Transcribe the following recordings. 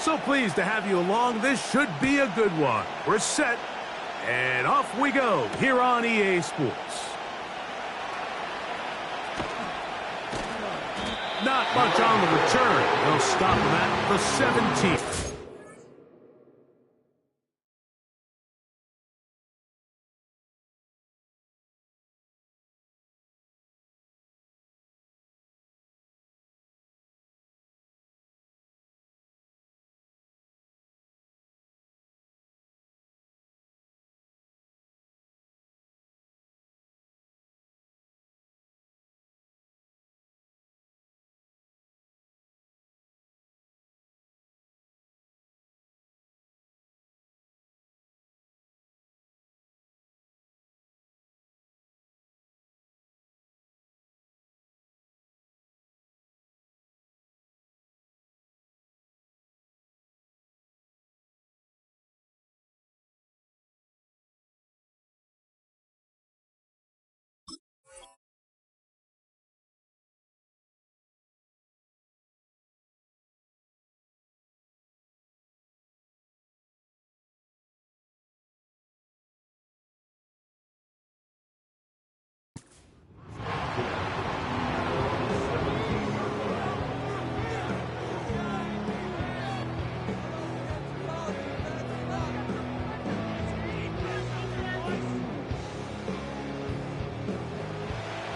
So pleased to have you along. This should be a good one. We're set, and off we go here on EA Sports. Not much on the return. They'll stop him at the 17th.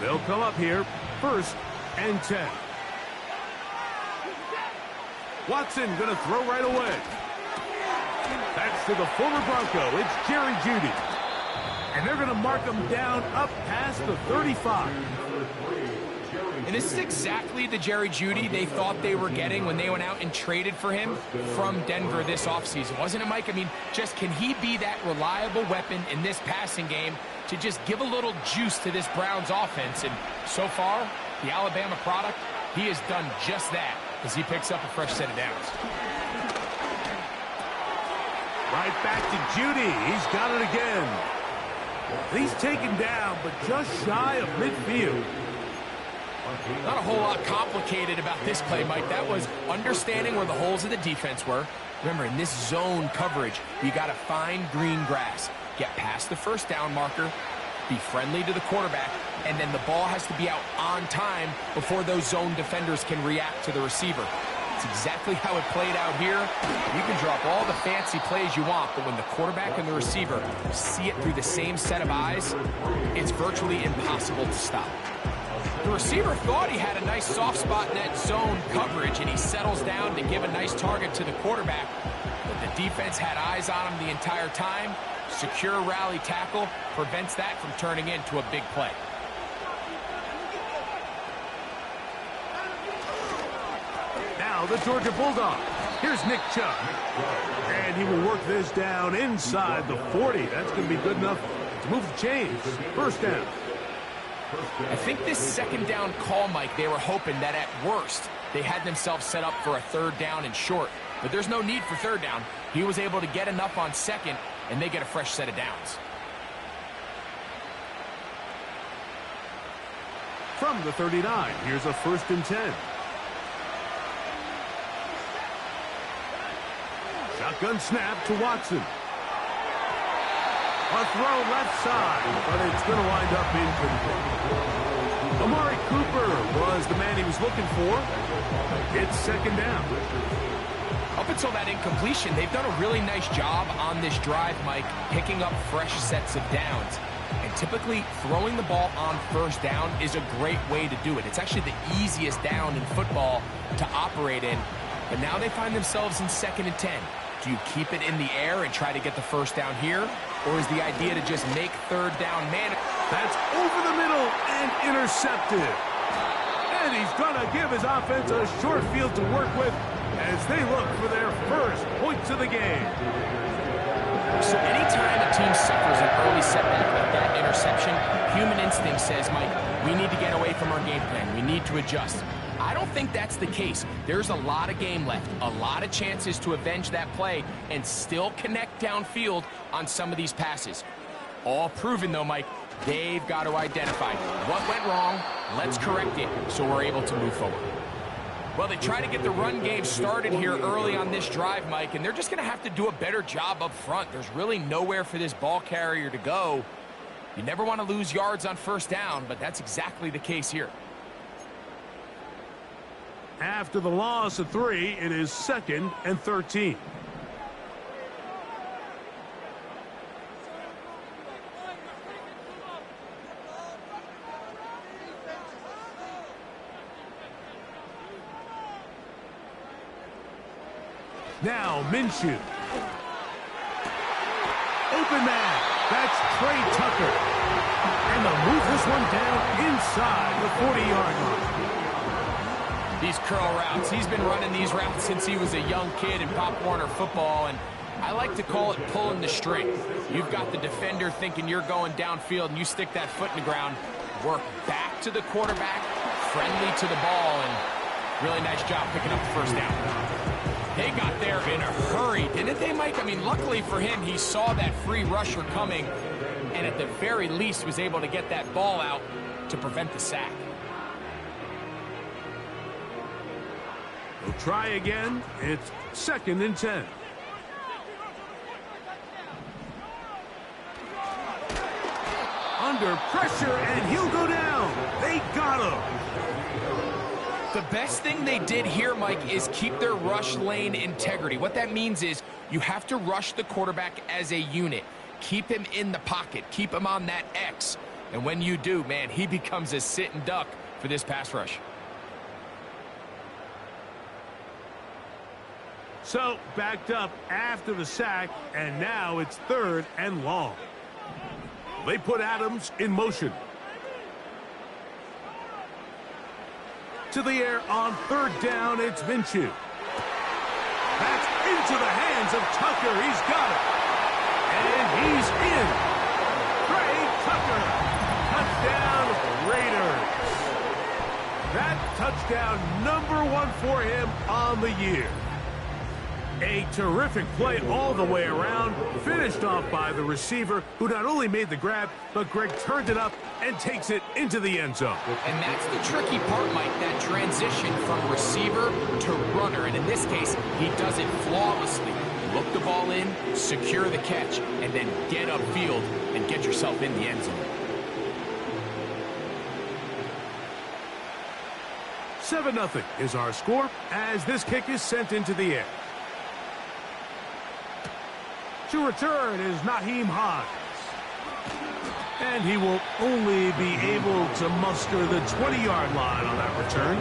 They'll come up here, 1st and 10. Watson going to throw right away. That's to the former Bronco. It's Jerry Jeudy. And they're going to mark him down up past the 35. And this is exactly the Jerry Jeudy they thought they were getting when they went out and traded for him from Denver this offseason. Wasn't it, Mike? I mean, just can he be that reliable weapon in this passing game to just give a little juice to this Browns offense? And so far, the Alabama product, he has done just that as he picks up a fresh set of downs. Right back to Jeudy. He's got it again. He's taken down, but just shy of midfield. Not a whole lot complicated about this play, Mike. That was understanding where the holes of the defense were. Remember, in this zone coverage, you got to find green grass. Get past the first down marker, be friendly to the quarterback, and then the ball has to be out on time before those zone defenders can react to the receiver. It's exactly how it played out here. You can drop all the fancy plays you want, but when the quarterback and the receiver see it through the same set of eyes, it's virtually impossible to stop. The receiver thought he had a nice soft spot in that zone coverage, and he settles down to give a nice target to the quarterback. But the defense had eyes on him the entire time. Secure rally tackle prevents that from turning into a big play. Now the Georgia Bulldogs. Here's Nick Chubb. And he will work this down inside the 40. That's going to be good enough to move the chains. 1st down. I think this 2nd down call, Mike, they were hoping that at worst they had themselves set up for a 3rd down and short. But there's no need for 3rd down. He was able to get enough on 2nd, and they get a fresh set of downs. From the 39, here's a 1st and 10. Shotgun snap to Watson. A throw left side, but it's going to wind up incomplete. Amari Cooper was the man he was looking for. It's 2nd down. Up until that incompletion, they've done a really nice job on this drive, Mike, picking up fresh sets of downs. And typically, throwing the ball on 1st down is a great way to do it. It's actually the easiest down in football to operate in. But now they find themselves in 2nd and 10. Do you keep it in the air and try to get the 1st down here? Or is the idea to just make 3rd down man? That's over the middle and intercepted. And he's going to give his offense a short field to work with as they look for their 1st points of the game. So anytime a team suffers an early setback like that interception, human instinct says, Mike, we need to get away from our game plan. We need to adjust. I don't think that's the case. There's a lot of game left, a lot of chances to avenge that play and still connect downfield on some of these passes. All proven, though, Mike, they've got to identify what went wrong, let's correct it so we're able to move forward. Well, they try to get the run game started here early on this drive, Mike, and they're just going to have to do a better job up front. There's really nowhere for this ball carrier to go. You never want to lose yards on first down, but that's exactly the case here. After the loss of 3, it is 2nd and 13. Now Minshew. Open man. That's Trey Tucker. And they'll move this one down inside the 40-yard line. These curl routes, he's been running these routes since he was a young kid in Pop Warner football, and I like to call it pulling the string. You've got the defender thinking you're going downfield, and you stick that foot in the ground, work back to the quarterback, friendly to the ball, and really nice job picking up the first down. They got there in a hurry, didn't they, Mike? I mean, luckily for him, he saw that free rusher coming, and at the very least was able to get that ball out to prevent the sack. They'll try again. It's 2nd and 10. Under pressure, and he'll go down. They got him. The best thing they did here, Mike, is keep their rush lane integrity. What that means is you have to rush the quarterback as a unit. Keep him in the pocket. Keep him on that X. And when you do, man, he becomes a sitting duck for this pass rush. So, backed up after the sack, and now it's 3rd and long. They put Adams in motion. To the air on 3rd down, it's Minshew. That's into the hands of Tucker. He's got it. And he's in. Trey Tucker. Touchdown, Raiders. That touchdown #1 for him on the year. A terrific play all the way around, finished off by the receiver, who not only made the grab, but Greg turned it up and takes it into the end zone. And that's the tricky part, Mike, that transition from receiver to runner. And in this case, he does it flawlessly. Look the ball in, secure the catch, and then get upfield and get yourself in the end zone. 7-0 is our score as this kick is sent into the air. To return is Nyheim Hines. And he will only be able to muster the 20-yard line on that return.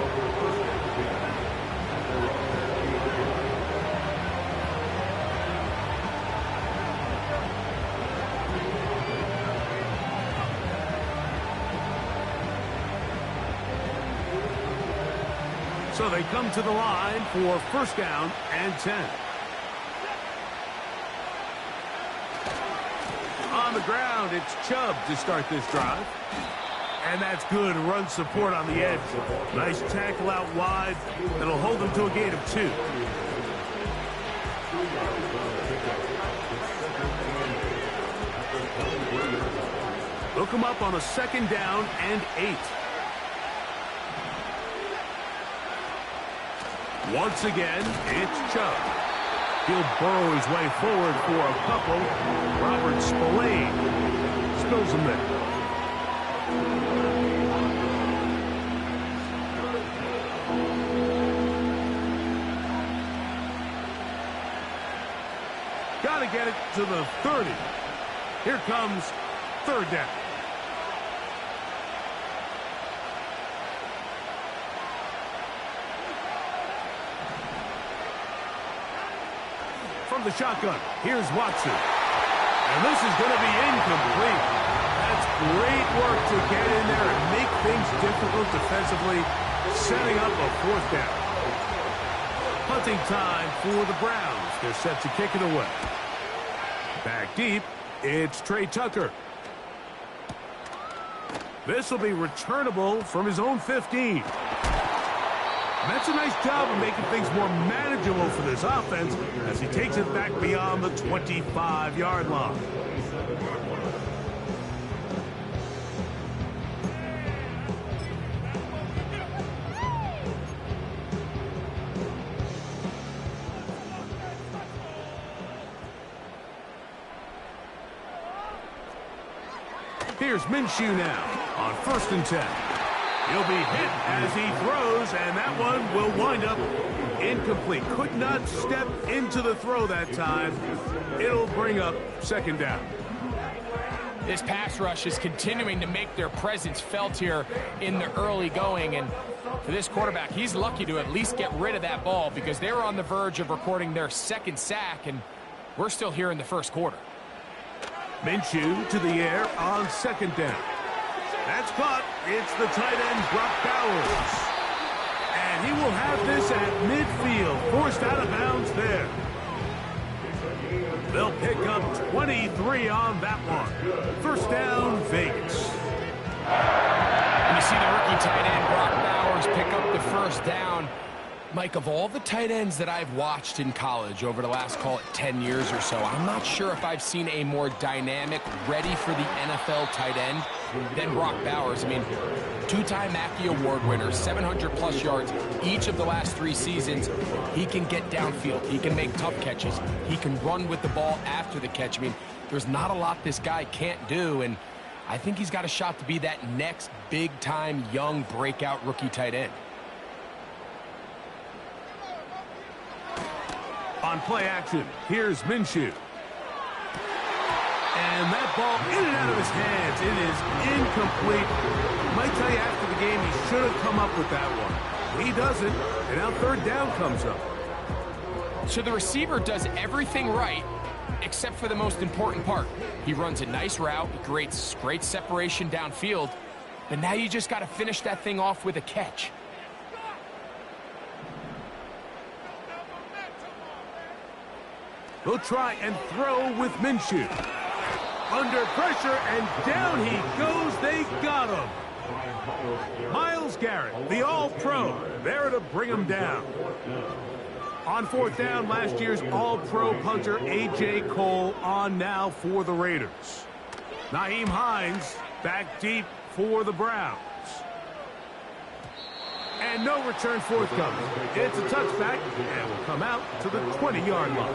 So they come to the line for 1st down and 10. On the ground, it's Chubb to start this drive. And that's good run support on the edge. Nice tackle out wide. That'll hold them to a gain of 2. Hook him up on a 2nd down and 8. Once again, it's Chubb. He'll burrow his way forward for a couple. Robert Spillane spills him there. Got to get it to the 30. Here comes 3rd down. From the shotgun, here's Watson. And this is going to be incomplete. That's great work to get in there and make things difficult defensively, setting up a 4th down. Punting time for the Browns. They're set to kick it away. Back deep, it's Trey Tucker. This will be returnable from his own 15. That's a nice job of making things more manageable for this offense as he takes it back beyond the 25-yard line. Here's Minshew now on 1st and 10. He'll be hit as he throws, and that one will wind up incomplete. Could not step into the throw that time. It'll bring up 2nd down. This pass rush is continuing to make their presence felt here in the early going, and for this quarterback, he's lucky to at least get rid of that ball because they were on the verge of recording their 2nd sack, and we're still here in the 1st quarter. Minshew to the air on 2nd down. That's caught. It's the tight end, Brock Bowers. And he will have this at midfield, forced out of bounds there. They'll pick up 23 on that one. 1st down, Vegas. And you see the rookie tight end, Brock Bowers, pick up the 1st down. Mike, of all the tight ends that I've watched in college over the last, call it, 10 years or so, I'm not sure if I've seen a more dynamic, ready for the NFL tight end than Brock Bowers. I mean, 2-time Mackey Award winner, 700-plus yards each of the last 3 seasons. He can get downfield. He can make tough catches. He can run with the ball after the catch. I mean, there's not a lot this guy can't do, and I think he's got a shot to be that next big-time, young, breakout rookie tight end. On play action, here's Minshew. And that ball in and out of his hands. It is incomplete. Might tell you after the game he should have come up with that one. He doesn't, and now 3rd down comes up. So the receiver does everything right except for the most important part. He runs a nice route, creates great separation downfield, but now you just got to finish that thing off with a catch. He'll try and throw with Minshew. Under pressure, and down he goes. They got him. Myles Garrett, the All-Pro, there to bring him down. On 4th down, last year's All-Pro punter A.J. Cole on now for the Raiders. Nyheim Hines back deep for the Browns. And no return forthcoming. It's a touchback, and will come out to the 20-yard line.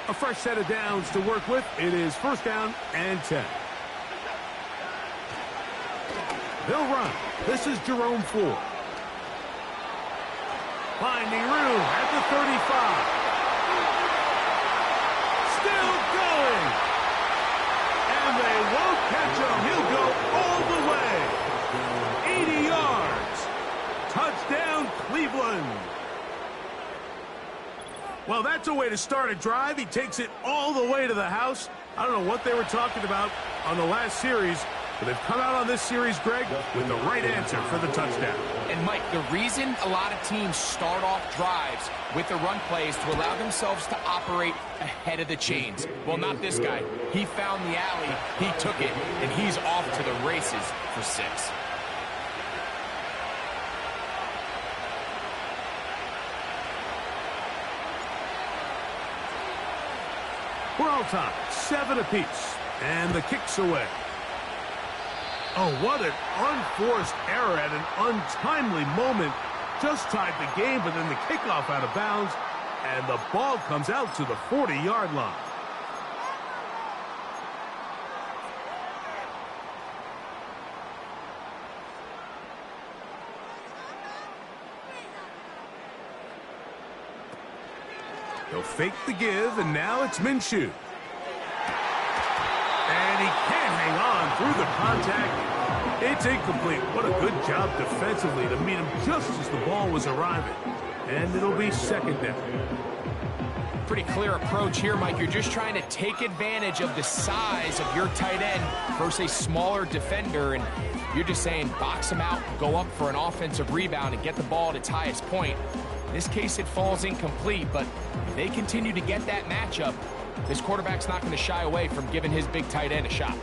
A fresh set of downs to work with. It is 1st down and 10. They'll run. This is Jerome Ford. Finding room at the 35. Still going. And they won't catch him. He'll go all the way. 80 yards. Touchdown, Cleveland. Well, that's a way to start a drive. He takes it all the way to the house. I don't know what they were talking about on the last series, but they've come out on this series, Greg, with the right answer for the touchdown. And, Mike, the reason a lot of teams start off drives with the run plays to allow themselves to operate ahead of the chains. Well, not this guy. He found the alley, he took it, and he's off to the races for 6. We're all tied, 7 apiece, and the kick's away. Oh, what an unforced error at an untimely moment. Just tied the game, but then the kickoff out of bounds, and the ball comes out to the 40-yard line. He'll fake the give, and now it's Minshew. And he can't hang on through the contact. It's incomplete. What a good job defensively to meet him just as the ball was arriving. And it'll be 2nd down. Pretty clear approach here, Mike. You're just trying to take advantage of the size of your tight end versus a smaller defender, and you're just saying box him out, go up for an offensive rebound, and get the ball at its highest point. In this case, it falls incomplete, but if they continue to get that matchup, this quarterback's not going to shy away from giving his big tight end a shot.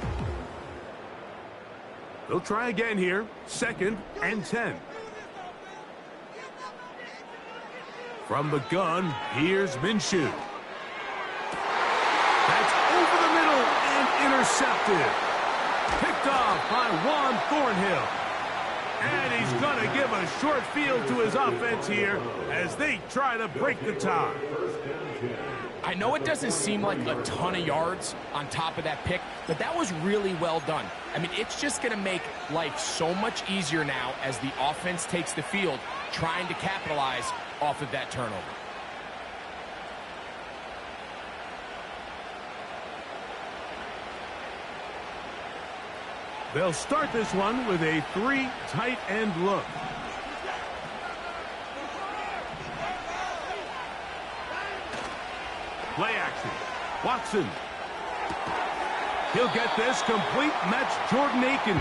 They'll try again here. 2nd and 10. From the gun, here's Minshew. That's over the middle and intercepted. Picked off by Juan Thornhill. And he's going to give a short field to his offense here as they try to break the tie. I know it doesn't seem like a ton of yards on top of that pick, but that was really well done. I mean, it's just going to make life so much easier now as the offense takes the field, trying to capitalize off of that turnover. They'll start this one with a 3 tight end look. Play action. Watson. He'll get this complete, and that's Jordan Akins.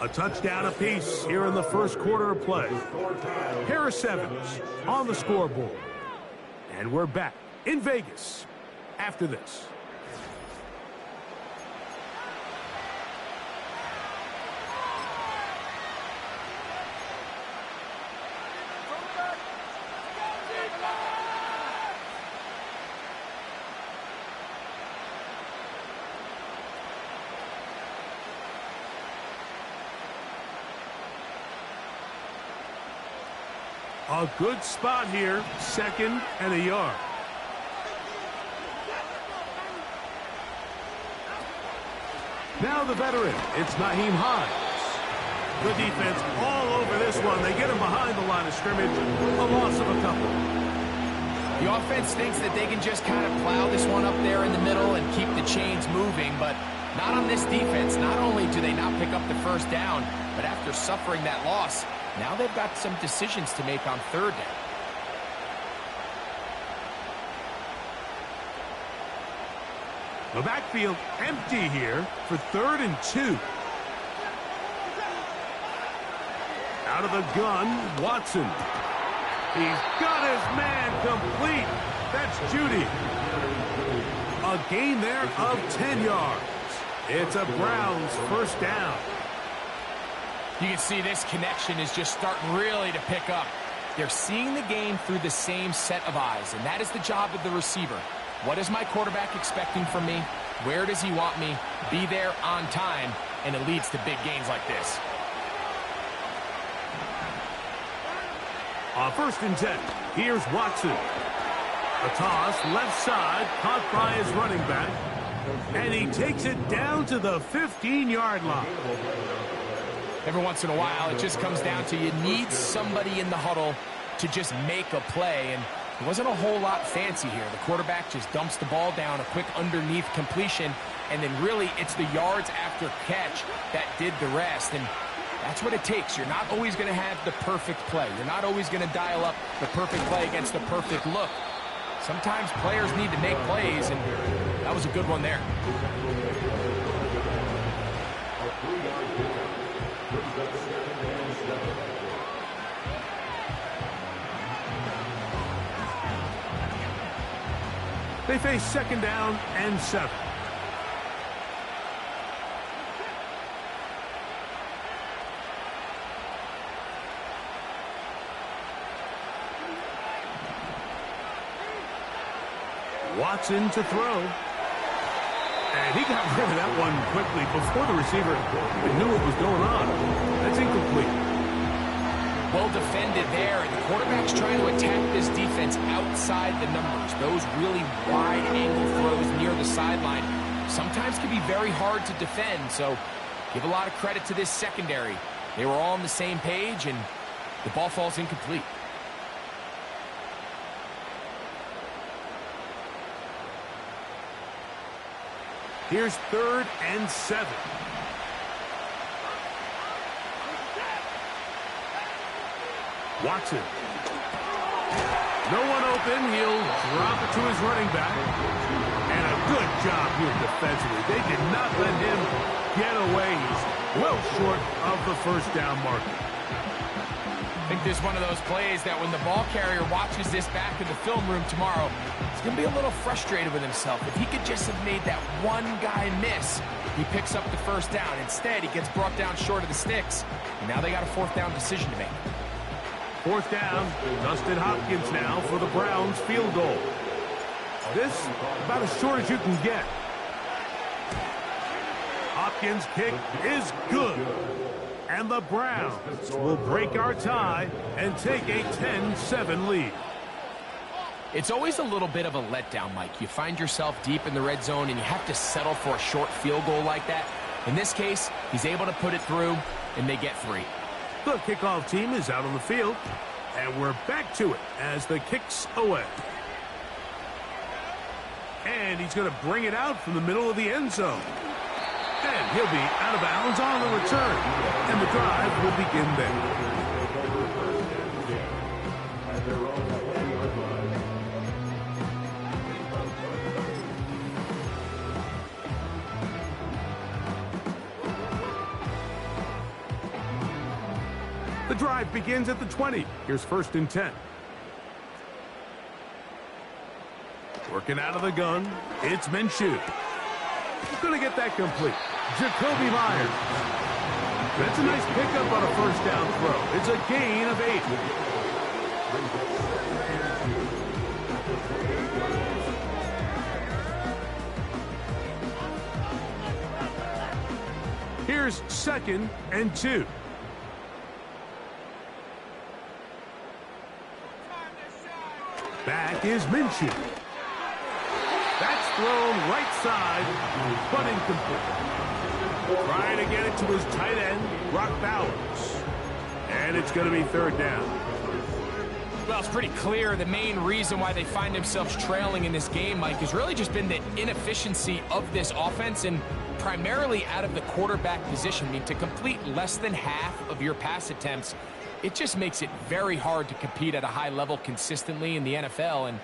A touchdown apiece here in the first quarter of play. Harris Evans on the scoreboard. And we're back in Vegas after this. A good spot here, 2nd and a yard. Now the veteran, it's Nyheim Hines. The defense all over this one. They get him behind the line of scrimmage, a loss of a couple. The offense thinks that they can just kind of plow this one up there in the middle and keep the chains moving, but not on this defense. Not only do they not pick up the first down, but after suffering that loss, now they've got some decisions to make on 3rd down. The backfield empty here for 3rd and 2. Out of the gun, Watson. He's got his man complete. That's Judy. A gain there of 10 yards. It's a Browns first down. You can see this connection is just starting really to pick up. They're seeing the game through the same set of eyes, and that is the job of the receiver. What is my quarterback expecting from me? Where does he want me? Be there on time, and it leads to big gains like this. On 1st and 10, here's Watson. A toss, left side, caught by his running back, and he takes it down to the 15-yard line. Every once in a while, it just comes down to you need somebody in the huddle to just make a play, and it wasn't a whole lot fancy here. The quarterback just dumps the ball down, a quick underneath completion, and then really it's the yards after catch that did the rest, and that's what it takes. You're not always going to have the perfect play. You're not always going to dial up the perfect play against the perfect look. Sometimes players need to make plays, and that was a good one there. They face 2nd down and 7. Watson to throw. And he got rid of that one quickly before the receiver knew what was going on. That's incomplete. Well defended there, and the quarterback's trying to attack this defense outside the numbers. Those really wide angle throws near the sideline sometimes can be very hard to defend, so give a lot of credit to this secondary. They were all on the same page, and the ball falls incomplete. Here's 3rd and 7. Watson. No one open. He'll drop it to his running back. And a good job here defensively. They did not let him get away. He's well short of the first down marker. I think this is one of those plays that when the ball carrier watches this back in the film room tomorrow, he's going to be a little frustrated with himself. If he could just have made that one guy miss, he picks up the first down. Instead, he gets brought down short of the sticks, and now they got a fourth down decision to make. Fourth down, Dustin Hopkins now for the Browns field goal. This about as short as you can get. Hopkins' kick is good. And the Browns will break our tie and take a 10-7 lead. It's always a little bit of a letdown, Mike. You find yourself deep in the red zone and you have to settle for a short field goal like that. In this case, he's able to put it through, and they get 3. The kickoff team is out on the field, and we're back to it as the kick's away. And he's going to bring it out from the middle of the end zone. And he'll be out of bounds on the return. And the drive will begin there. The drive begins at the 20. Here's 1st and 10. Working out of the gun, it's Minshew. Going to get that complete. Jacoby Myers. That's a nice pickup on a first down throw. It's a gain of 8. Here's 2nd and 2. Back is Minshew. That's thrown right side, but incomplete. Trying to get it to his tight end, Brock Bowers. And it's going to be 3rd down. Well, it's pretty clear the main reason why they find themselves trailing in this game, Mike, has really just been the inefficiency of this offense and primarily out of the quarterback position. I mean, to complete less than half of your pass attempts, it just makes it very hard to compete at a high level consistently in the NFL. And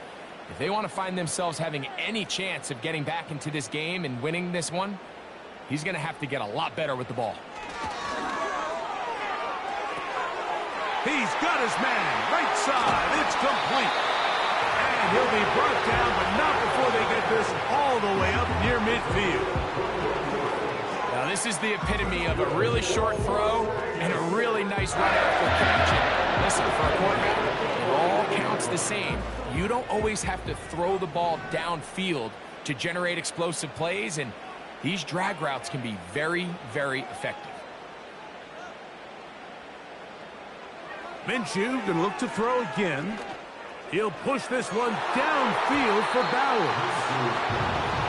if they want to find themselves having any chance of getting back into this game and winning this one, he's going to have to get a lot better with the ball. He's got his man, right side, it's complete. And he'll be brought down, but not before they get this all the way up near midfield. Now this is the epitome of a really short throw and a really nice run after catch. And listen, for a quarterback, it all counts the same. You don't always have to throw the ball downfield to generate explosive plays, and these drag routes can be very, very effective. Minshew going to look to throw again. He'll push this one downfield for Bowers.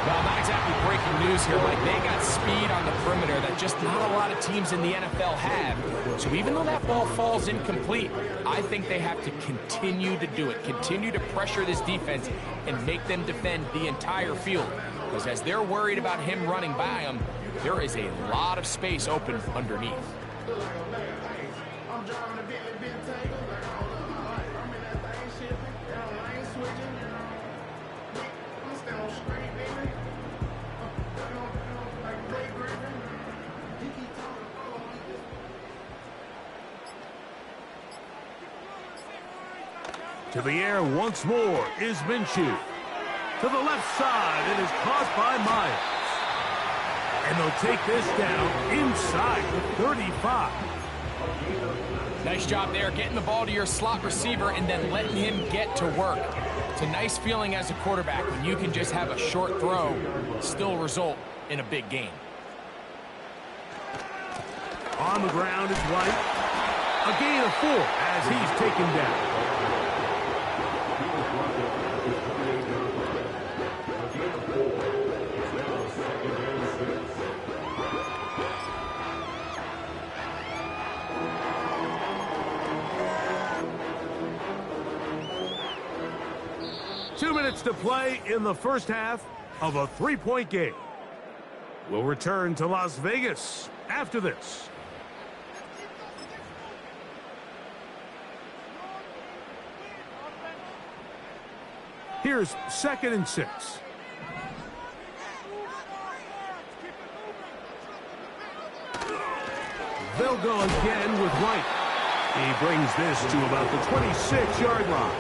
Well, not exactly breaking news here, Mike. They got speed on the perimeter that just not a lot of teams in the NFL have. So even though that ball falls incomplete, I think they have to continue to do it, continue to pressure this defense and make them defend the entire field. Because as they're worried about him running by them, there is a lot of space open underneath. To the air once more is Minshew. To the left side, it is caught by Myers. And they'll take this down inside the 35. Nice job there, getting the ball to your slot receiver and then letting him get to work. It's a nice feeling as a quarterback when you can just have a short throw, still result in a big game. On the ground is White. A gain of 4 as he's taken down. To play in the first half of a 3-point game. We'll return to Las Vegas after this. Here's 2nd and 6. They'll go again with White. He brings this to about the 26-yard line.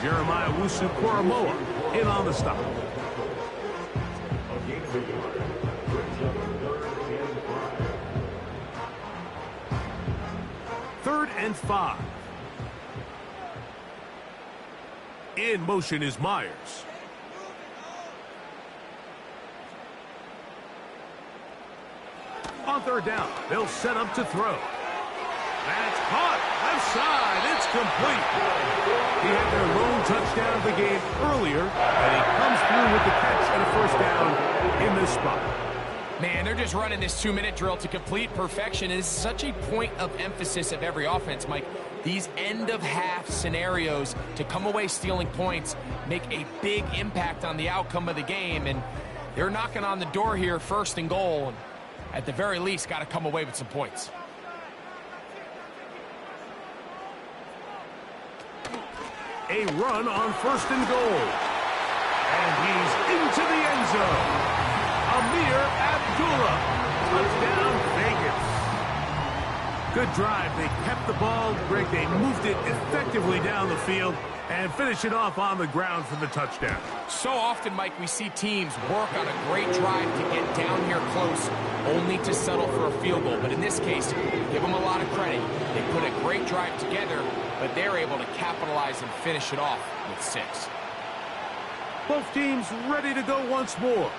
Jeremiah Wusu-Koramoah in on the stop. Third and 5. In motion is Myers. On third down, they'll set up to throw. That's caught. Left side. It's complete. He had their lone touchdown of the game earlier, and he comes through with the catch and a first down in this spot. Man, they're just running this 2-minute drill to complete perfection. It's such a point of emphasis of every offense, Mike. These end-of-half scenarios to come away stealing points make a big impact on the outcome of the game, and they're knocking on the door here, first and goal, and at the very least, got to come away with some points. A run on first and goal. And he's into the end zone. Amir Abdullah. Touchdown, Vegas. Good drive. They kept the ball. Greg, they moved it effectively down the field and finish it off on the ground for the touchdown. So often, Mike, we see teams work on a great drive to get down here close, only to settle for a field goal. But in this case, give them a lot of credit. They put a great drive together, but they're able to capitalize and finish it off with 6. Both teams ready to go once more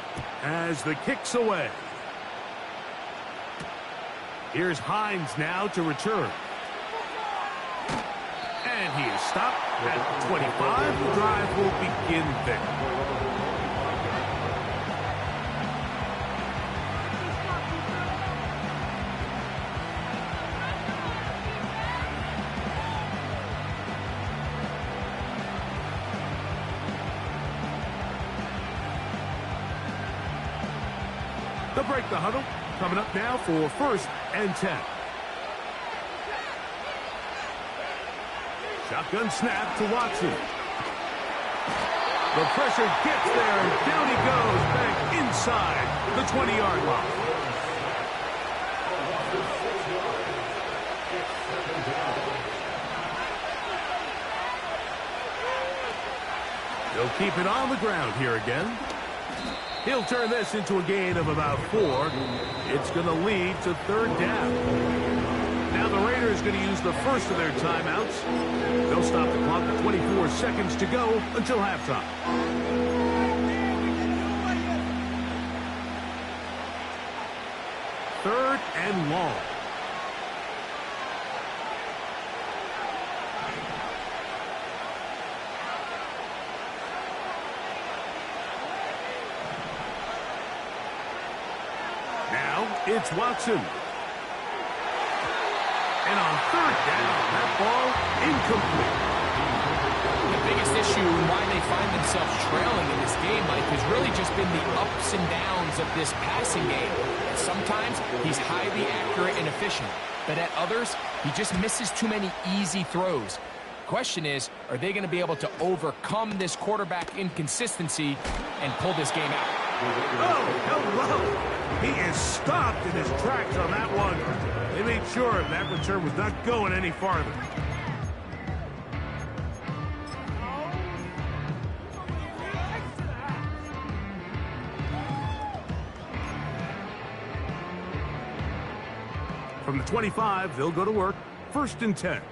as the kick's away. Here's Hines now to return. And he is stopped at 25. The drive will begin there. They'll break the huddle. Coming up now for first and 10. Shotgun snap to Watson. The pressure gets there, and down he goes back inside the 20-yard line. They'll keep it on the ground here again. He'll turn this into a gain of about 4. It's going to lead to third down. Now the Raiders going to use the first of their timeouts. They'll stop the clock with 24 seconds to go until halftime. Third and long. It's Watson. And on third down, that ball incomplete. The biggest issue and why they find themselves trailing in this game, Mike, has really just been the ups and downs of this passing game. And sometimes he's highly accurate and efficient, but at others, he just misses too many easy throws. Question is, are they going to be able to overcome this quarterback inconsistency and pull this game out? Oh, hello. He is stopped in his tracks on that one. They made sure that return was not going any farther. From the 25, they'll go to work. First and 10.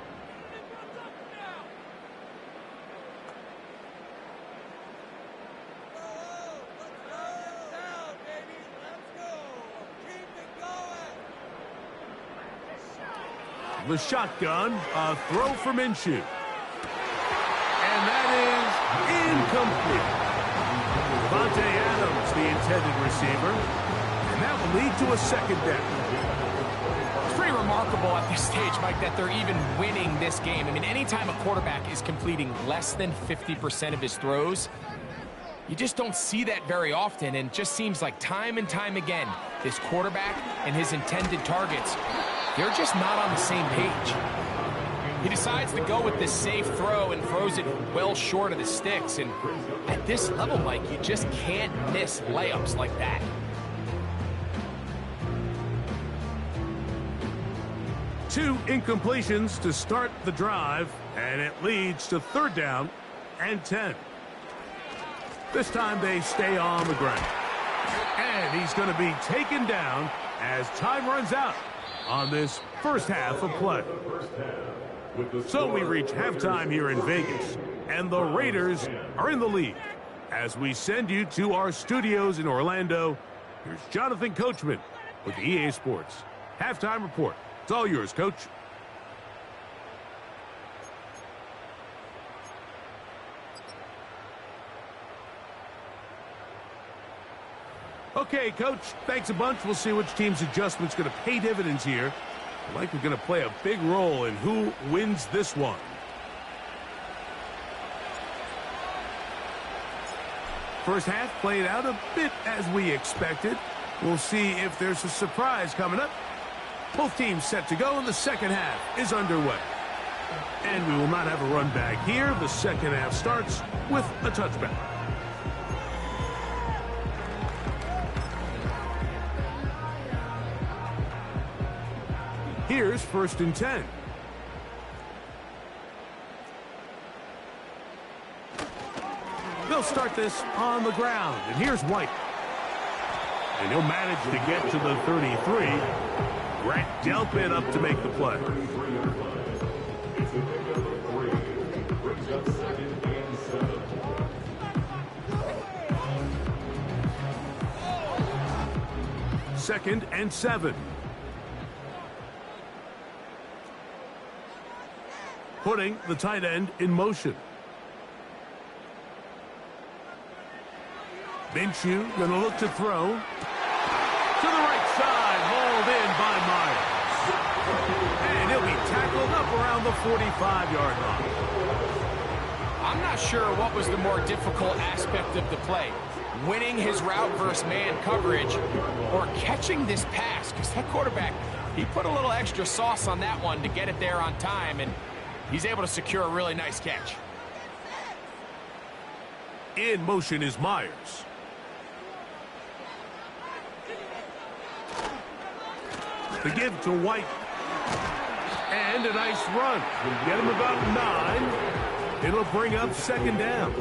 The shotgun, a throw for Minshew. And that is incomplete. Devontae Adams, the intended receiver. And that will lead to a second down. It's pretty remarkable at this stage, Mike, that they're even winning this game. I mean, anytime a quarterback is completing less than 50% of his throws, you just don't see that very often, and it just seems like time and time again, this quarterback and his intended targets, they're just not on the same page. He decides to go with this safe throw and throws it well short of the sticks, and at this level, Mike, you just can't miss layups like that. 2 incompletions to start the drive, and it leads to 3rd down and 10. This time they stay on the ground. And he's going to be taken down as time runs out on this first half of play. So we reach halftime here in Vegas, and the Raiders are in the lead. As we send you to our studios in Orlando, here's Jonathan Coachman with the EA Sports Halftime Report. It's all yours, Coach. Okay, Coach, thanks a bunch. We'll see which team's adjustment's going to pay dividends here. Likely going to play a big role in who wins this one. First half played out a bit as we expected. We'll see if there's a surprise coming up. Both teams set to go, and the second half is underway. And we will not have a run back here. The second half starts with a touchback. Here's 1st and 10. They'll start this on the ground, and here's White. And he'll manage to get to the 33. Grant Delpit up to make the play. Second and 7. Putting the tight end in motion. Minshew going to look to throw. To the right side, hauled in by Myers. And he'll be tackled up around the 45-yard line. I'm not sure what was the more difficult aspect of the play. Winning his route versus man coverage or catching this pass. Because that quarterback, he put a little extra sauce on that one to get it there on time. And he's able to secure a really nice catch. In motion is Myers. The give to White. And a nice run. Get him about 9. It'll bring up 2nd down.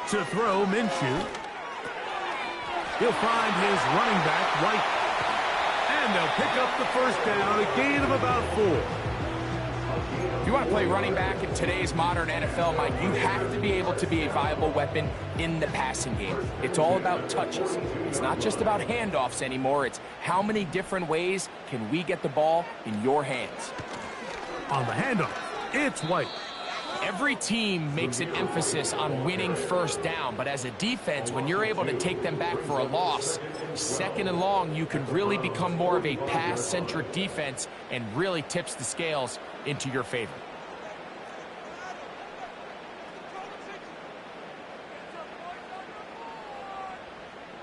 To throw, Minshew. He'll find his running back, White. And they'll pick up the 1st down, a gain of about 4. If you want to play running back in today's modern NFL, Mike, you have to be able to be a viable weapon in the passing game. It's all about touches. It's not just about handoffs anymore. It's how many different ways can we get the ball in your hands. On the handoff, it's White. Every team makes an emphasis on winning 1st down, but as a defense, when you're able to take them back for a loss, 2nd and long, you can really become more of a pass-centric defense and really tips the scales into your favor.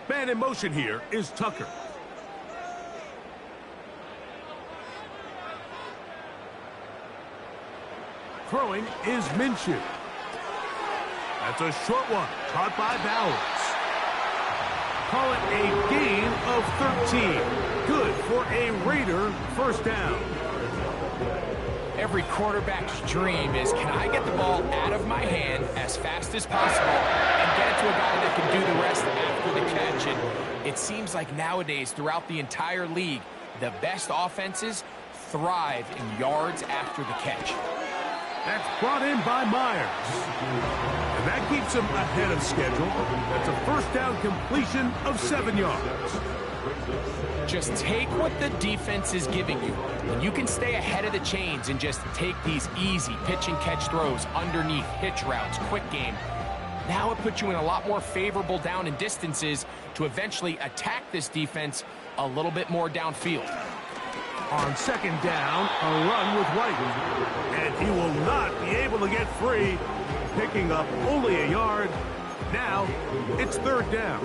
Man in motion here is Tucker. Throwing is Minshew. That's a short one, caught by Bowers. Call it a gain of 13. Good for a Raider 1st down. Every quarterback's dream is, can I get the ball out of my hand as fast as possible and get it to a guy that can do the rest after the catch? And it seems like nowadays, throughout the entire league, the best offenses thrive in yards after the catch. That's brought in by Myers. And that keeps him ahead of schedule. That's a 1st down completion of 7 yards. Just take what the defense is giving you. And you can stay ahead of the chains and just take these easy pitch and catch throws underneath, hitch routes, quick game. Now it puts you in a lot more favorable down and distances to eventually attack this defense a little bit more downfield. On 2nd down, a run with White. And he will not be able to get free, picking up only a yard. Now, it's 3rd down.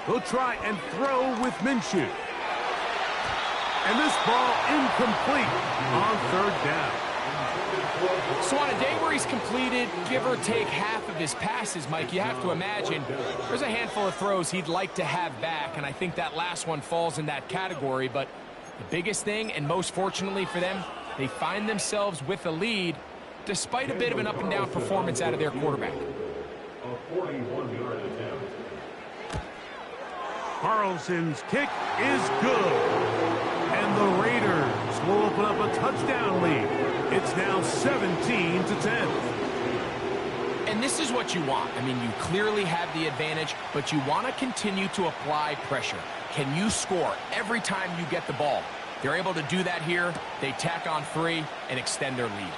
He'll try and throw with Minshew. And this ball incomplete on third down. So on a day where he's completed, give or take half of his passes, Mike, you have to imagine there's a handful of throws he'd like to have back, and I think that last one falls in that category. But the biggest thing, and most fortunately for them, they find themselves with a lead despite a bit of an up-and-down performance out of their quarterback. A 41-yard attempt. Carlson's kick is good. And the Raiders will open up a touchdown lead. It's now 17-10. And this is what you want. I mean, you clearly have the advantage, but you want to continue to apply pressure. Can you score every time you get the ball? They're able to do that here. They tack on 3 and extend their lead.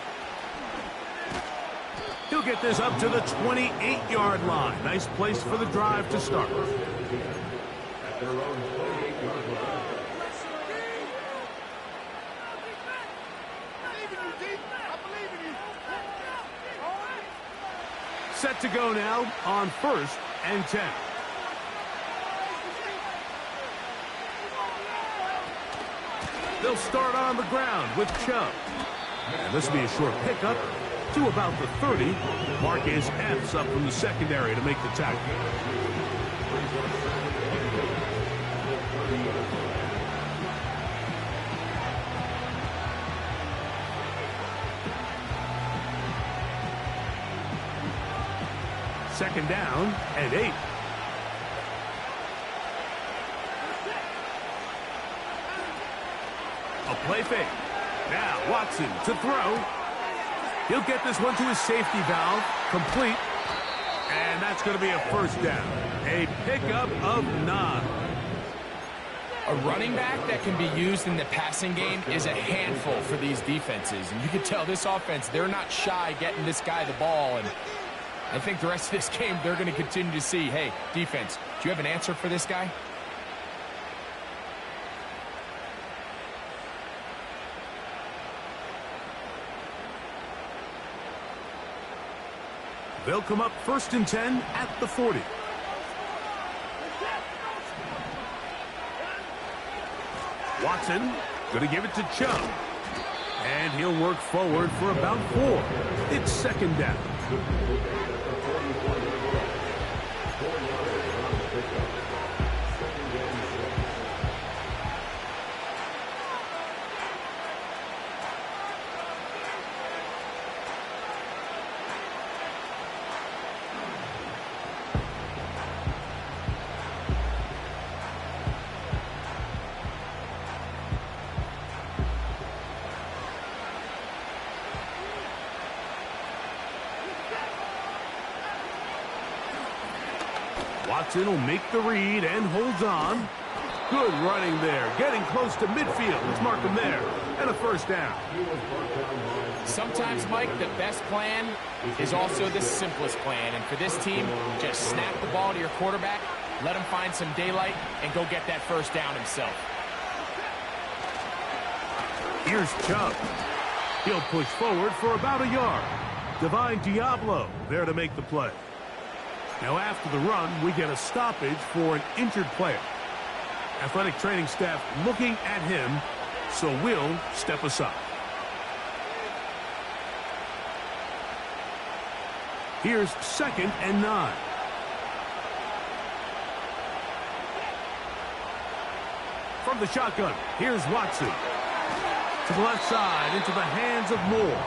He'll get this up to the 28-yard line. Nice place for the drive to start. At their own 28-yard line. Set to go now on 1st and 10. They'll start on the ground with Chubb. And this will be a short pickup to about the 30. Marcus Epps up from the secondary to make the tackle. Second down and 8. A play fake. Now Watson to throw. He'll get this one to his safety valve. Complete. And that's going to be a first down. A pickup of 9. A running back that can be used in the passing game is a handful for these defenses. And you can tell this offense, they're not shy getting this guy the ball. And I think the rest of this game, they're going to continue to see, hey, defense, do you have an answer for this guy? They'll come up 1st and 10 at the 40. Watson going to give it to Chubb. And he'll work forward for about 4. It's second down. Watson will make the read and holds on. Good running there. Getting close to midfield. Let's mark him there. And a first down. Sometimes, Mike, the best plan is also the simplest plan. And for this team, just snap the ball to your quarterback, let him find some daylight, and go get that first down himself. Here's Chubb. He'll push forward for about a yard. Divine Diablo there to make the play. Now after the run, we get a stoppage for an injured player. Athletic training staff looking at him, so we'll step aside. Here's 2nd and 9. From the shotgun, here's Watson. To the left side, into the hands of Moore.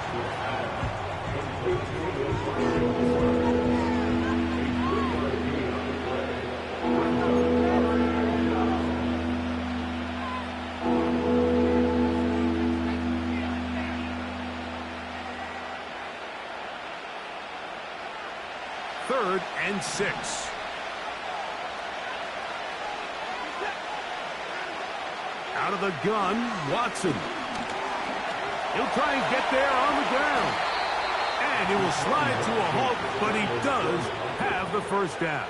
Third and 6. Out of the gun, Watson. He'll try and get there on the ground. And he will slide to a halt, but he does have the first down.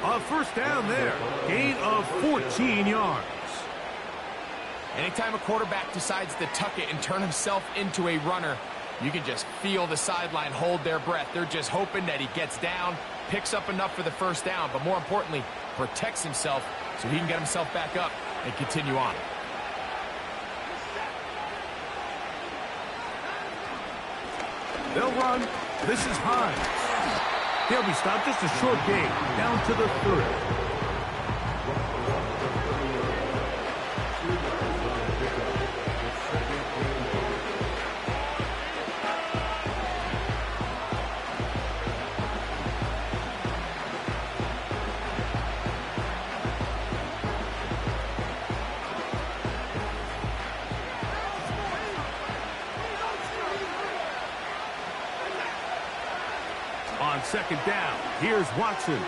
A first down there. Gain of 14 yards. Anytime a quarterback decides to tuck it and turn himself into a runner, you can just feel the sideline hold their breath. They're just hoping that he gets down, picks up enough for the first down, but more importantly, protects himself so he can get himself back up and continue on. They'll run. This is Hines. He'll be stopped, just a short gain, down to the 30. On second down, here's Watson.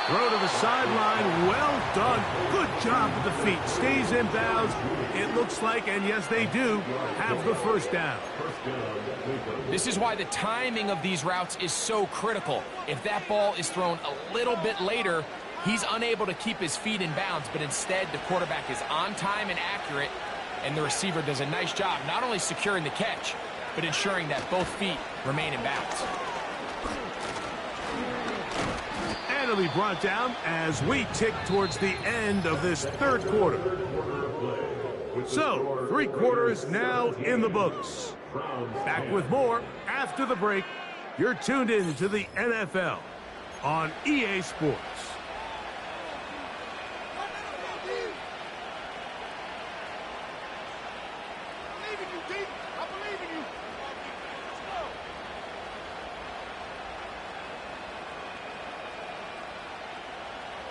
Throw to the sideline, well done. Good job with the feet, stays in bounds. It looks like, and yes they do, have the first down. This is why the timing of these routes is so critical. If that ball is thrown a little bit later, he's unable to keep his feet in bounds, but instead the quarterback is on time and accurate, and the receiver does a nice job not only securing the catch, but ensuring that both feet remain in bounds. And it'll be brought down as we tick towards the end of this third quarter. So, 3 quarters now in the books. Back with more after the break. You're tuned in to the NFL on EA Sports.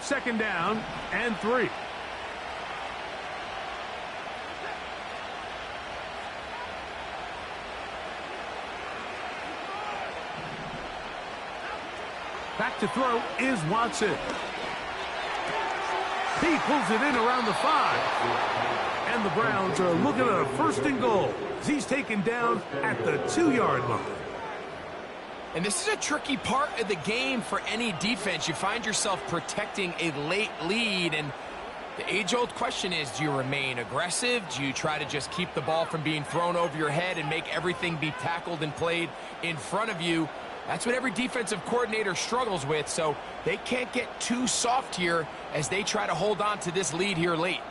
Second down and 3. Back to throw is Watson. He pulls it in around the 5. And the Browns are looking at a first and goal. He's taken down at the 2-yard line. And this is a tricky part of the game for any defense. You find yourself protecting a late lead, and the age-old question is, do you remain aggressive? Do you try to just keep the ball from being thrown over your head and make everything be tackled and played in front of you? That's what every defensive coordinator struggles with, so they can't get too soft here as they try to hold on to this lead here late.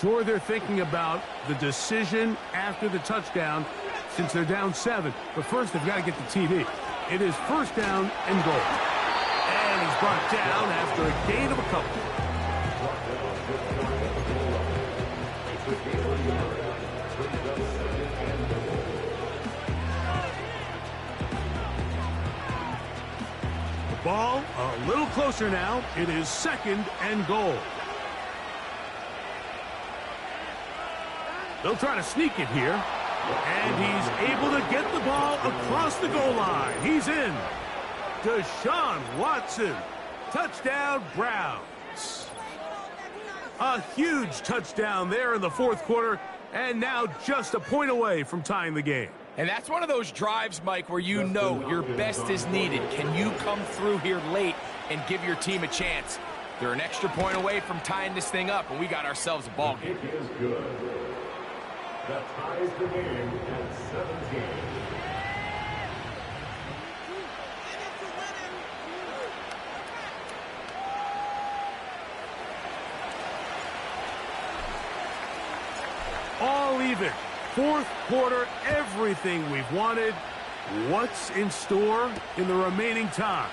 Sure, they're thinking about the decision after the touchdown since they're down 7. But first, they've got to get the TD. It is first down and goal. And he's brought down after a gain of a couple. The ball a little closer now. It is second and goal. They'll try to sneak it here. And he's able to get the ball across the goal line. He's in. Deshaun Watson. Touchdown, Browns. A huge touchdown there in the fourth quarter. And now just a point away from tying the game. And that's one of those drives, Mike, where you know your best is needed. Can you come through here late and give your team a chance? They're an extra point away from tying this thing up, and we got ourselves a ball game. That ties the game at 17. All even. Fourth quarter, everything we've wanted. What's in store in the remaining time?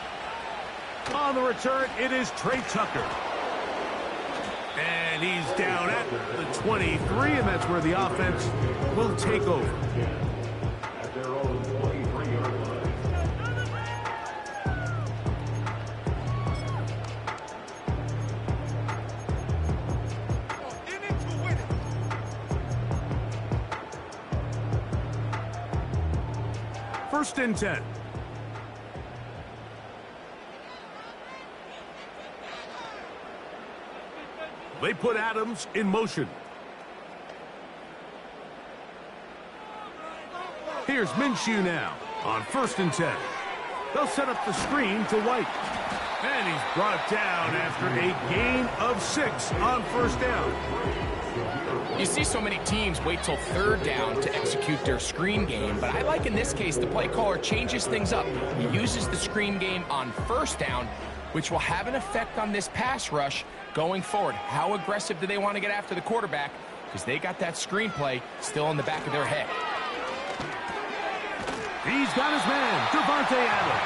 On the return, it is Trey Tucker. And he's down at the 23, and that's where the offense will take over. At their own 23-yard line. First and 10. They put Adams in motion. Here's Minshew now on first and 10. They'll set up the screen to White. And he's brought down after a gain of 6 on first down. You see so many teams wait till third down to execute their screen game, but I like in this case the play caller changes things up. He uses the screen game on first down, which will have an effect on this pass rush going forward. How aggressive do they want to get after the quarterback? Because they got that screen play still in the back of their head. He's got his man, Davante Adams.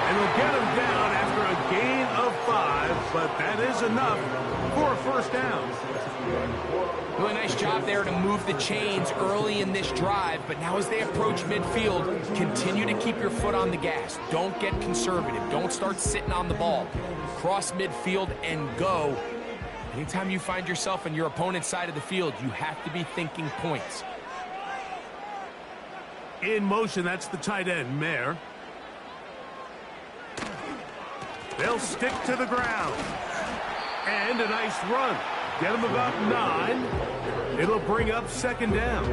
And he'll get him down after a gain of 5, but that is enough for a first down. Really nice job there to move the chains early in this drive, but now as they approach midfield, continue to keep your foot on the gas. Don't get conservative. Don't start sitting on the ball. Cross midfield and go. Anytime you find yourself on your opponent's side of the field, you have to be thinking points. In motion, that's the tight end, Mayer. They'll stick to the ground. And a nice run. Get him about 9. It'll bring up second down.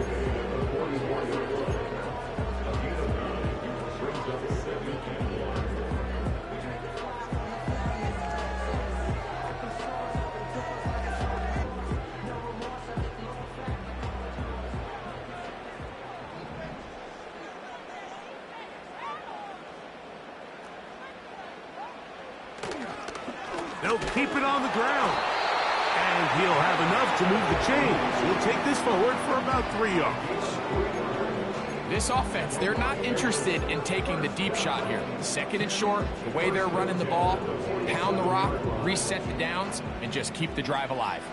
They'll keep it on the ground. And he'll have enough to move the chains. He'll take this forward for about 3 yards. This offense, they're not interested in taking the deep shot here. Second and short, the way they're running the ball, pound the rock, reset the downs, and just keep the drive alive.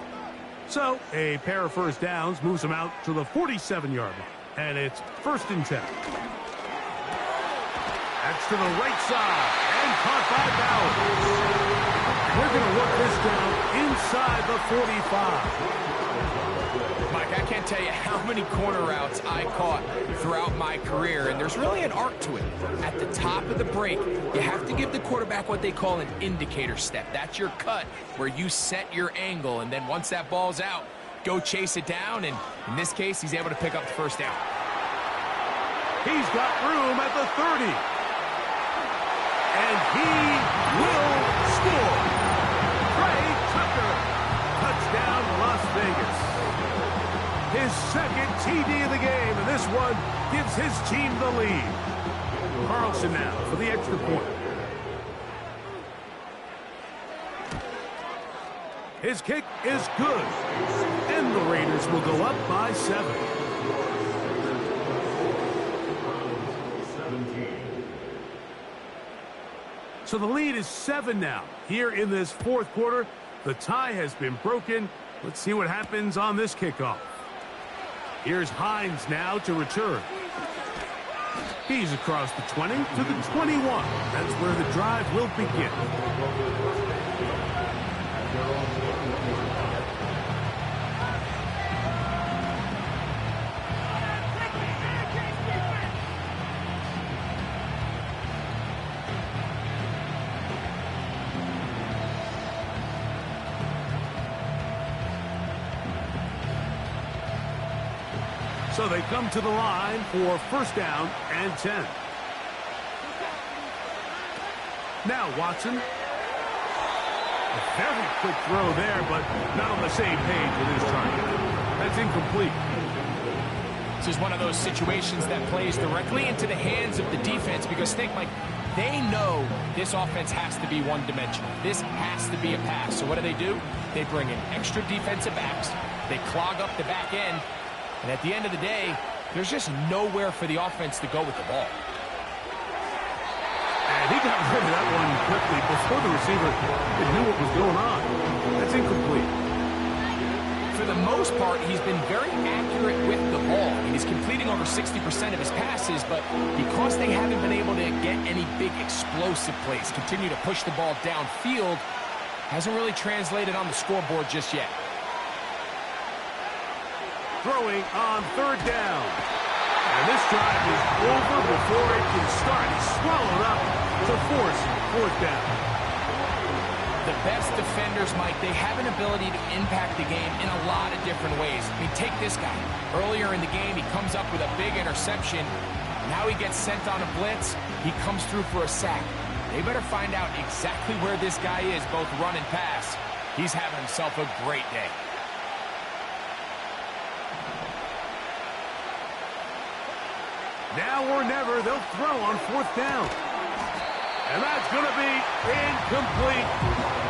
So, a pair of first downs moves them out to the 47-yard line. And it's first and 10. That's to the right side. And caught by Bowers. We're going to work this down inside the 45. Mike, I can't tell you how many corner routes I caught throughout my career, and there's really an art to it. At the top of the break, you have to give the quarterback what they call an indicator step. That's your cut where you set your angle, and then once that ball's out, go chase it down, and in this case, he's able to pick up the first down. He's got room at the 30. And he will score. Trey Tucker, touchdown Las Vegas. His second TD of the game, and this one gives his team the lead. Carlson now for the extra point. His kick is good, and the Raiders will go up by 7. So the lead is 7 now. Here in this fourth quarter, the tie has been broken. Let's see what happens on this kickoff. Here's Hines now to return. He's across the 20 to the 21. That's where the drive will begin. So they come to the line for first down and 10. Now Watson. A very quick throw there, but not on the same page with his target. That's incomplete. This is one of those situations that plays directly into the hands of the defense because think, Mike, they know this offense has to be one-dimensional. This has to be a pass. So what do? They bring in extra defensive backs. They clog up the back end. And at the end of the day, there's just nowhere for the offense to go with the ball. And he got rid of that one quickly before the receiver knew what was going on. That's incomplete. For the most part, he's been very accurate with the ball. And he's completing over 60% of his passes, but because they haven't been able to get any big explosive plays, continue to push the ball downfield, hasn't really translated on the scoreboard just yet. Throwing on third down. And this drive is over before it can start. He's swallowed up to force fourth down. The best defenders, Mike, they have an ability to impact the game in a lot of different ways. I mean, take this guy. Earlier in the game, he comes up with a big interception. Now he gets sent on a blitz. He comes through for a sack. They better find out exactly where this guy is, both run and pass. He's having himself a great day. Now or never, they'll throw on 4th down. And that's going to be incomplete.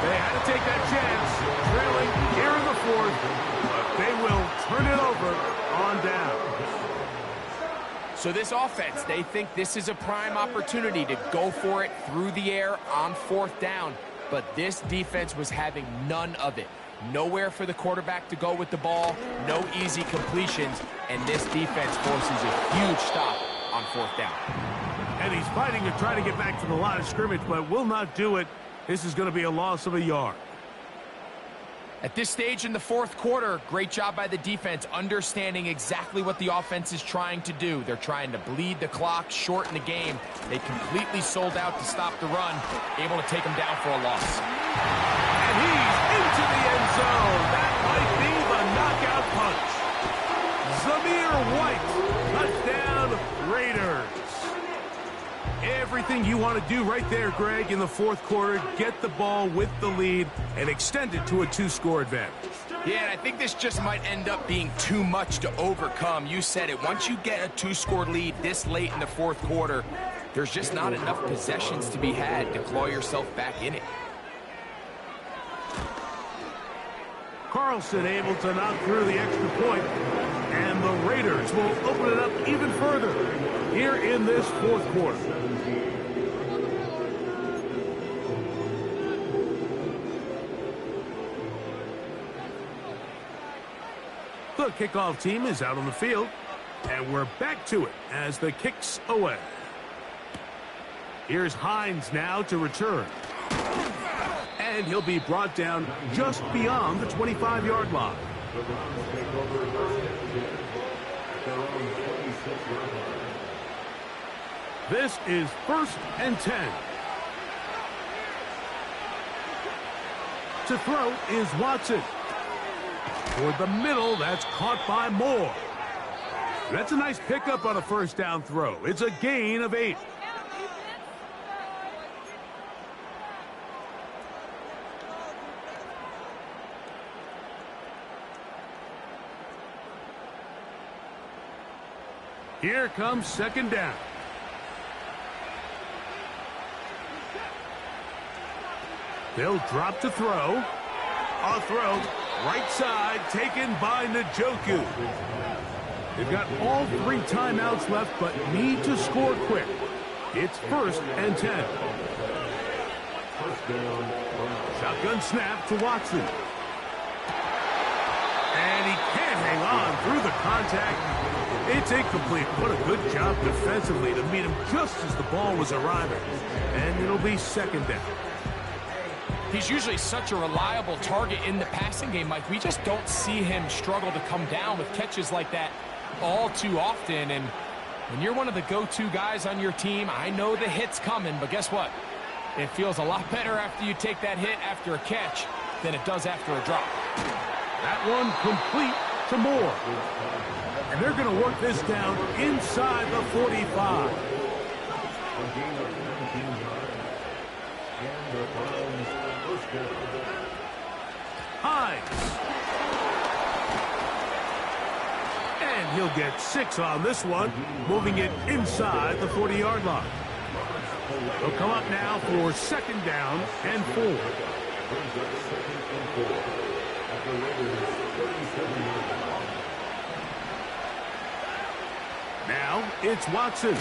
They had to take that chance, trailing here in the 4th, but they will turn it over on down. So this offense, they think this is a prime opportunity to go for it through the air on 4th down, but this defense was having none of it. Nowhere for the quarterback to go with the ball, no easy completions, and this defense forces a huge stop on 4th down. And he's fighting to try to get back to the line of scrimmage, but will not do it. This is going to be a loss of a yard. At this stage in the 4th quarter, great job by the defense understanding exactly what the offense is trying to do. They're trying to bleed the clock, shorten the game. They completely sold out to stop the run, able to take them down for a loss. And he's into the end zone. That might be the knockout punch. Zamir White, touchdown Raiders. Everything you want to do right there, Greg, in the 4th quarter, get the ball with the lead and extend it to a 2-score advantage. Yeah, and I think this just might end up being too much to overcome. You said it. Once you get a 2-score lead this late in the 4th quarter, there's just not enough possessions to be had to claw yourself back in it. Carlson able to knock through the extra point, and the Raiders will open it up even further here in this 4th quarter. The kickoff team is out on the field, and we're back to it as the kick's away. Here's Hines now to return. And he'll be brought down just beyond the 25-yard line. This is 1st and 10. To throw is Watson. Toward the middle, that's caught by Moore. That's a nice pickup on a 1st down throw. It's a gain of 8. Here comes 2nd down. They'll drop to throw. A throw, right side, taken by Njoku. They've got all 3 timeouts left, but need to score quick. It's 1st and 10. Shotgun snap to Watson. And he can't hang on through the contact. It's incomplete. What a good job defensively to meet him just as the ball was arriving. And it'll be 2nd down. He's usually such a reliable target in the passing game, Mike. We just don't see him struggle to come down with catches like that all too often. And when you're one of the go-to guys on your team, I know the hit's coming, but guess what? It feels a lot better after you take that hit after a catch than it does after a drop. That one complete to Moore. And they're going to work this down inside the 45. Hines. And he'll get 6 on this one, moving it inside the 40-yard line. They'll come up now for 2nd down and 4. Now it's Watson.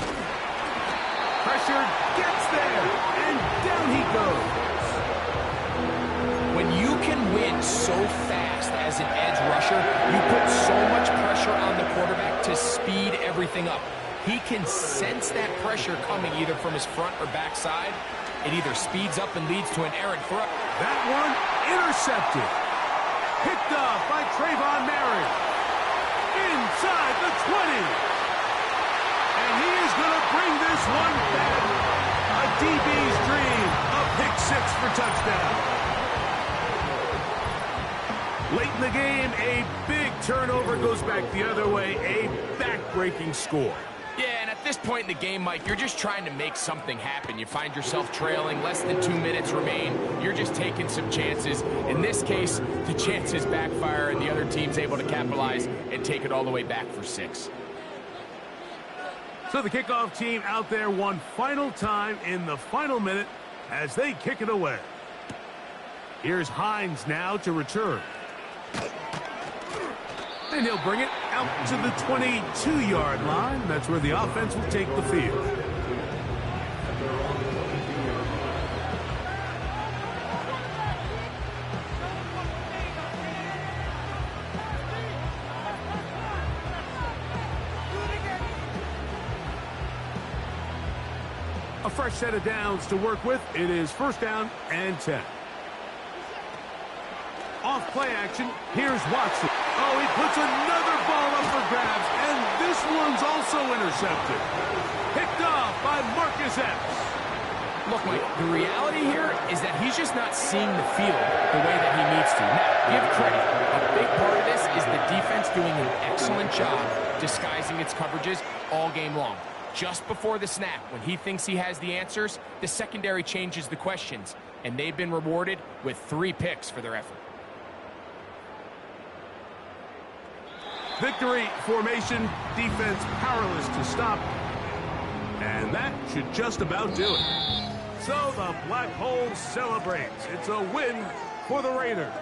Pressured, gets there, and down he goes. When you can win so fast as an edge rusher, you put so much pressure on the quarterback to speed everything up. He can sense that pressure coming either from his front or back side. It either speeds up and leads to an errant throw. That one intercepted. Picked up by Trayvon Merritt. Inside the 20. And he is going to bring this one back. A DB's dream. A pick 6 for touchdown. Late in the game, a big turnover goes back the other way. A back-breaking score. Yeah, and at this point in the game, Mike, you're just trying to make something happen. You find yourself trailing, less than 2 minutes remain. You're just taking some chances. In this case, the chances backfire, and the other team's able to capitalize and take it all the way back for 6. So the kickoff team out there one final time in the final minute as they kick it away. Here's Hines now to return. And he'll bring it out to the 22-yard line. That's where the offense will take the field. A fresh set of downs to work with. It is 1st down and 10. Off play action. Here's Watson. Oh, he puts another ball up for grabs, and this one's also intercepted. Picked off by Marcus Epps. Look, Mike, the reality here is that he's just not seeing the field the way that he needs to. Now, give credit. A big part of this is the defense doing an excellent job disguising its coverages all game long. Just before the snap, when he thinks he has the answers, the secondary changes the questions, and they've been rewarded with 3 picks for their effort. Victory formation, defense powerless to stop. And that should just about do it. So the Black Hole celebrates. It's a win for the Raiders.